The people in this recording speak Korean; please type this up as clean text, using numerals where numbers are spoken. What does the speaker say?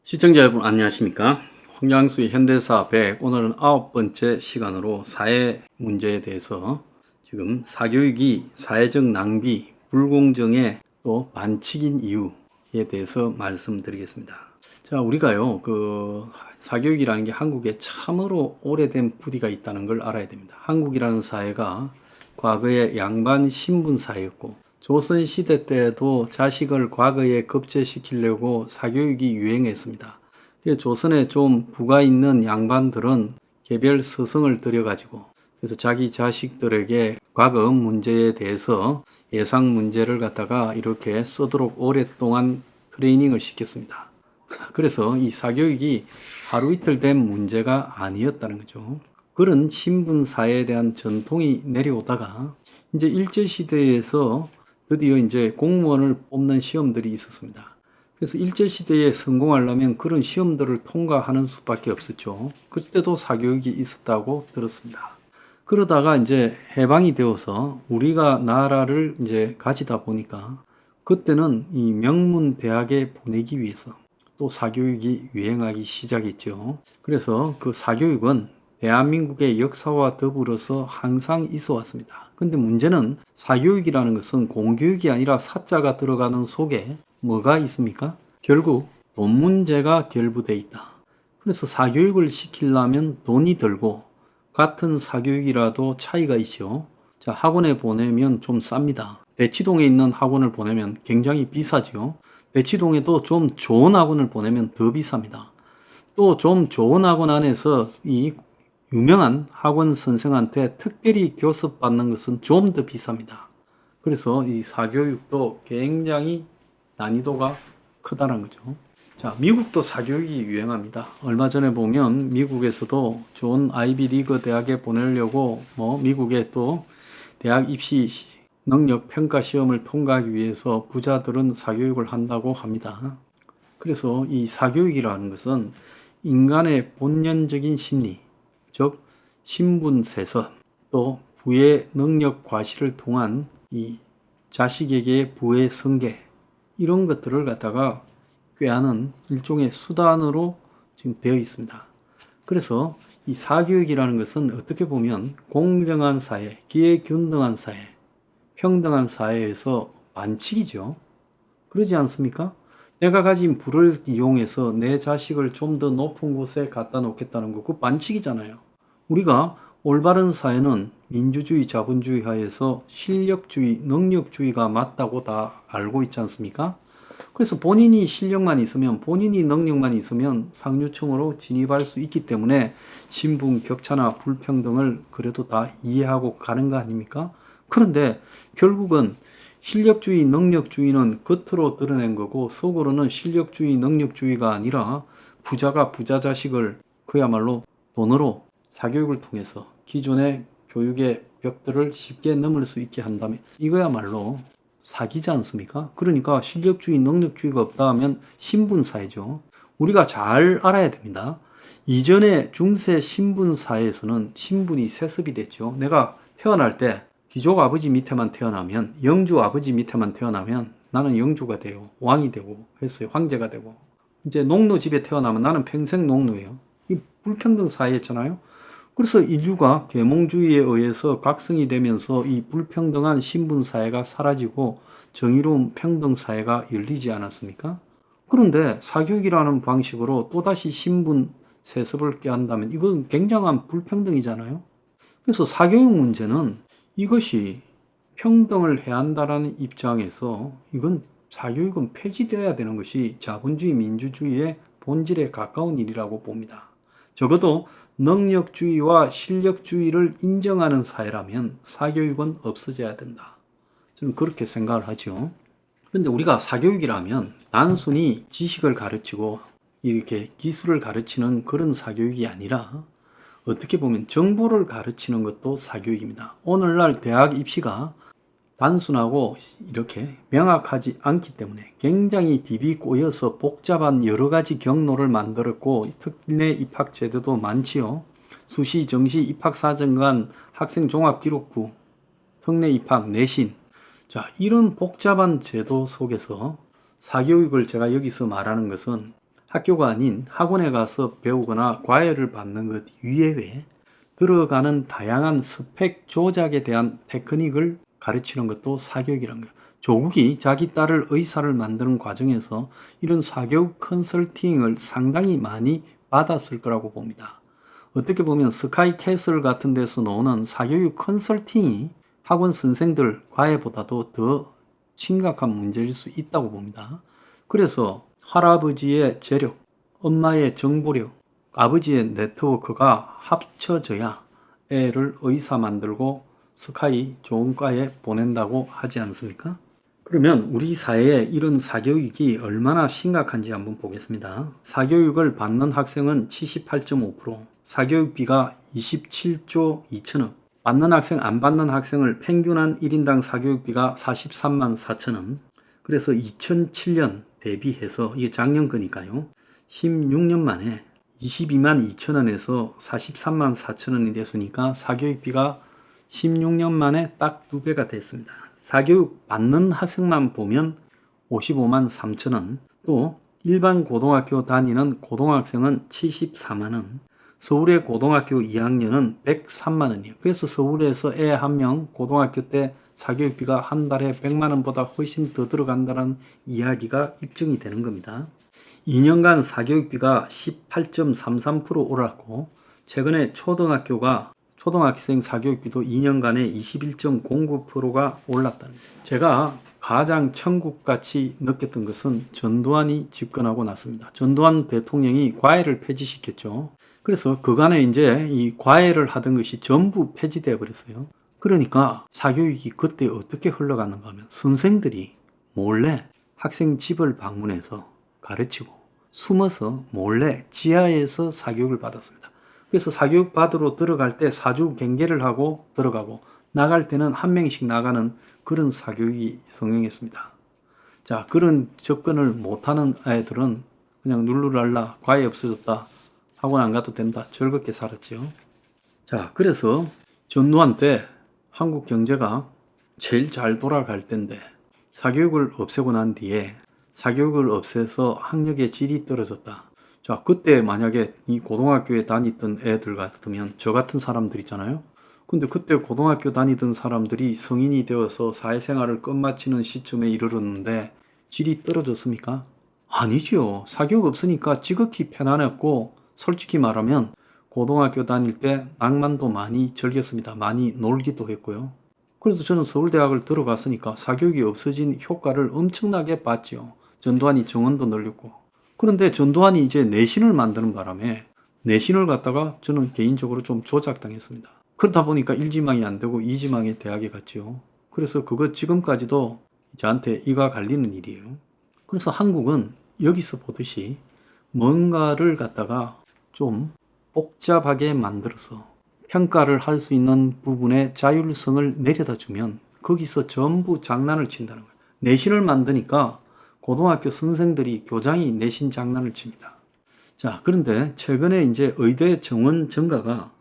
시청자 여러분 안녕하십니까? 황양수의 현대사 100 오늘은 9번째 시간으로 사회 문제에 대해서 지금 사교육이 사회적 낭비, 불공정의 또 반칙인 이유에 대해서 말씀드리겠습니다. 자, 우리가요 사교육이라는 게 한국에 참으로 오래된 뿌리가 있다는 걸 알아야 됩니다. 한국이라는 사회가 과거에 양반 신분 사회였고 조선시대 때에도 자식을 과거에 급제시키려고 사교육이 유행했습니다. 조선에 좀 부가 있는 양반들은 개별 서성을 들여가지고 그래서 자기 자식들에게 과거 문제에 대해서 예상 문제를 갖다가 이렇게 쓰도록 오랫동안 트레이닝을 시켰습니다. 그래서 이 사교육이 하루 이틀 된 문제가 아니었다는 거죠. 그런 신분사회에 대한 전통이 내려오다가 이제 일제시대에서 드디어 이제 공무원을 뽑는 시험들이 있었습니다. 그래서 일제시대에 성공하려면 그런 시험들을 통과하는 수밖에 없었죠. 그때도 사교육이 있었다고 들었습니다. 그러다가 이제 해방이 되어서 우리가 나라를 이제 가지다 보니까 그때는 이 명문 대학에 보내기 위해서 또 사교육이 유행하기 시작했죠. 그래서 그 사교육은 대한민국의 역사와 더불어서 항상 있어 왔습니다. 근데 문제는 사교육이라는 것은 공교육이 아니라 사자가 들어가는 속에 뭐가 있습니까? 결국 돈 문제가 결부되어 있다. 그래서 사교육을 시키려면 돈이 들고 같은 사교육이라도 차이가 있죠. 자, 학원에 보내면 좀 쌉니다. 대치동에 있는 학원을 보내면 굉장히 비싸죠. 대치동에도 좀 좋은 학원을 보내면 더 비쌉니다. 또 좀 좋은 학원 안에서 이 유명한 학원 선생한테 특별히 교습받는 것은 좀 더 비쌉니다. 그래서 이 사교육도 굉장히 난이도가 크다는 거죠. 자, 미국도 사교육이 유행합니다. 얼마 전에 보면 미국에서도 좋은 아이비 리그 대학에 보내려고 미국의 또 대학 입시 능력 평가 시험을 통과하기 위해서 부자들은 사교육을 한다고 합니다. 그래서 이 사교육이라는 것은 인간의 본연적인 심리, 즉 신분세선, 또 부의 능력 과시를 통한 이 자식에게 부의 승계, 이런 것들을 갖다가 꾀하는 일종의 수단으로 지금 되어 있습니다. 그래서 이 사교육이라는 것은 어떻게 보면 공정한 사회, 기회균등한 사회, 평등한 사회에서 반칙이죠. 그러지 않습니까? 내가 가진 부를 이용해서 내 자식을 좀 더 높은 곳에 갖다 놓겠다는 거, 그 반칙이잖아요. 우리가 올바른 사회는 민주주의, 자본주의 하에서 실력주의, 능력주의가 맞다고 다 알고 있지 않습니까? 그래서 본인이 실력만 있으면, 본인이 능력만 있으면 상류층으로 진입할 수 있기 때문에 신분 격차나 불평등을 그래도 다 이해하고 가는 거 아닙니까? 그런데 결국은 실력주의, 능력주의는 겉으로 드러낸 거고 속으로는 실력주의, 능력주의가 아니라 부자가 부자 자식을 그야말로 돈으로 사교육을 통해서 기존의 교육의 벽들을 쉽게 넘을 수 있게 한다면 이거야말로 사기지 않습니까? 그러니까 실력주의, 능력주의가 없다 하면 신분사회죠. 우리가 잘 알아야 됩니다. 이전에 중세 신분사회에서는 신분이 세습이 됐죠. 내가 태어날 때 귀족 아버지 밑에만 태어나면, 영주 아버지 밑에만 태어나면 나는 영주가 되고 왕이 되고 했어요. 황제가 되고. 이제 농노 집에 태어나면 나는 평생 농노예요. 이 불평등 사회였잖아요. 그래서 인류가 계몽주의에 의해서 각성이 되면서 이 불평등한 신분 사회가 사라지고 정의로운 평등 사회가 열리지 않았습니까? 그런데 사교육이라는 방식으로 또다시 신분 세습을 꾀한다면 이건 굉장한 불평등이잖아요. 그래서 사교육 문제는 이것이 평등을 해야 한다라는 입장에서 이건 사교육은 폐지되어야 되는 것이 자본주의, 민주주의의 본질에 가까운 일이라고 봅니다. 적어도 능력주의와 실력주의를 인정하는 사회라면 사교육은 없어져야 된다. 저는 그렇게 생각을 하죠. 그런데 우리가 사교육이라면 단순히 지식을 가르치고 이렇게 기술을 가르치는 그런 사교육이 아니라 어떻게 보면 정보를 가르치는 것도 사교육입니다. 오늘날 대학 입시가 단순하고 이렇게 명확하지 않기 때문에 굉장히 비비 꼬여서 복잡한 여러 가지 경로를 만들었고 특례 입학 제도도 많지요. 수시, 정시, 입학사정관, 학생종합기록부, 특례 입학, 내신. 자, 이런 복잡한 제도 속에서 사교육을 제가 여기서 말하는 것은 학교가 아닌 학원에 가서 배우거나 과외를 받는 것 이외에 들어가는 다양한 스펙 조작에 대한 테크닉을 가르치는 것도 사교육이라는 거예요. 조국이 자기 딸을 의사를 만드는 과정에서 이런 사교육 컨설팅을 상당히 많이 받았을 거라고 봅니다. 어떻게 보면 스카이캐슬 같은 데서 나오는 사교육 컨설팅이 학원 선생들 과외보다도 더 심각한 문제일 수 있다고 봅니다. 그래서 할아버지의 재력, 엄마의 정보력, 아버지의 네트워크가 합쳐져야 애를 의사 만들고 스카이 좋은 과에 보낸다고 하지 않습니까? 그러면 우리 사회에 이런 사교육이 얼마나 심각한지 한번 보겠습니다. 사교육을 받는 학생은 78.5%, 사교육비가 27조 2천억, 받는 학생, 안 받는 학생을 평균한 1인당 사교육비가 43만 4천원, 그래서 2007년 대비해서, 이게 작년 거니까요, 16년 만에 22만 2천원에서 43만 4천원이 됐으니까 사교육비가 16년 만에 딱 2배가 됐습니다. 사교육 받는 학생만 보면 55만 3천원, 또 일반 고등학교 다니는 고등학생은 74만원, 서울의 고등학교 2학년은 103만원이에요. 그래서 서울에서 애 한 명 고등학교 때 사교육비가 한 달에 100만원보다 훨씬 더 들어간다는 이야기가 입증이 되는 겁니다. 2년간 사교육비가 18.33% 오랐고, 최근에 초등학생 사교육비도 2년간에 21.09%가 올랐다는 거예요. 제가 가장 천국같이 느꼈던 것은 전두환이 집권하고 났습니다. 전두환 대통령이 과외를 폐지시켰죠. 그래서 그간에 이제 이 과외를 하던 것이 전부 폐지되어 버렸어요. 그러니까 사교육이 그때 어떻게 흘러갔는가 하면 선생들이 몰래 학생 집을 방문해서 가르치고 숨어서 몰래 지하에서 사교육을 받았습니다. 그래서 사교육 받으러 들어갈 때 사주 경계를 하고 들어가고 나갈 때는 한 명씩 나가는 그런 사교육이 성행했습니다. 자, 그런 접근을 못하는 아이들은 그냥 룰루랄라 과외 없어졌다, 학원 안 가도 된다, 즐겁게 살았죠. 자, 그래서 전두환 때 한국 경제가 제일 잘 돌아갈 때인데 사교육을 없애고 난 뒤에 사교육을 없애서 학력의 질이 떨어졌다. 자, 그때 만약에 이 고등학교에 다니던 애들 같으면 저 같은 사람들 있잖아요. 근데 그때 고등학교 다니던 사람들이 성인이 되어서 사회생활을 끝마치는 시점에 이르렀는데 질이 떨어졌습니까? 아니죠. 사교육 없으니까 지극히 편안했고, 솔직히 말하면 고등학교 다닐 때 낭만도 많이 즐겼습니다. 많이 놀기도 했고요. 그래도 저는 서울대학을 들어갔으니까 사교육이 없어진 효과를 엄청나게 봤죠. 전두환이 정원도 늘렸고. 그런데 전두환이 이제 내신을 만드는 바람에 내신을 갖다가 저는 개인적으로 좀 조작당했습니다. 그러다 보니까 1지망이 안 되고 2지망에 대학에 갔죠. 그래서 그거 지금까지도 저한테 이가 갈리는 일이에요. 그래서 한국은 여기서 보듯이 뭔가를 갖다가 좀 복잡하게 만들어서 평가를 할 수 있는 부분에 자율성을 내려다 주면 거기서 전부 장난을 친다는 거예요. 내신을 만드니까 고등학교 선생들이, 교장이 내신 장난을 칩니다. 자, 그런데 최근에 이제 의대 정원 증가가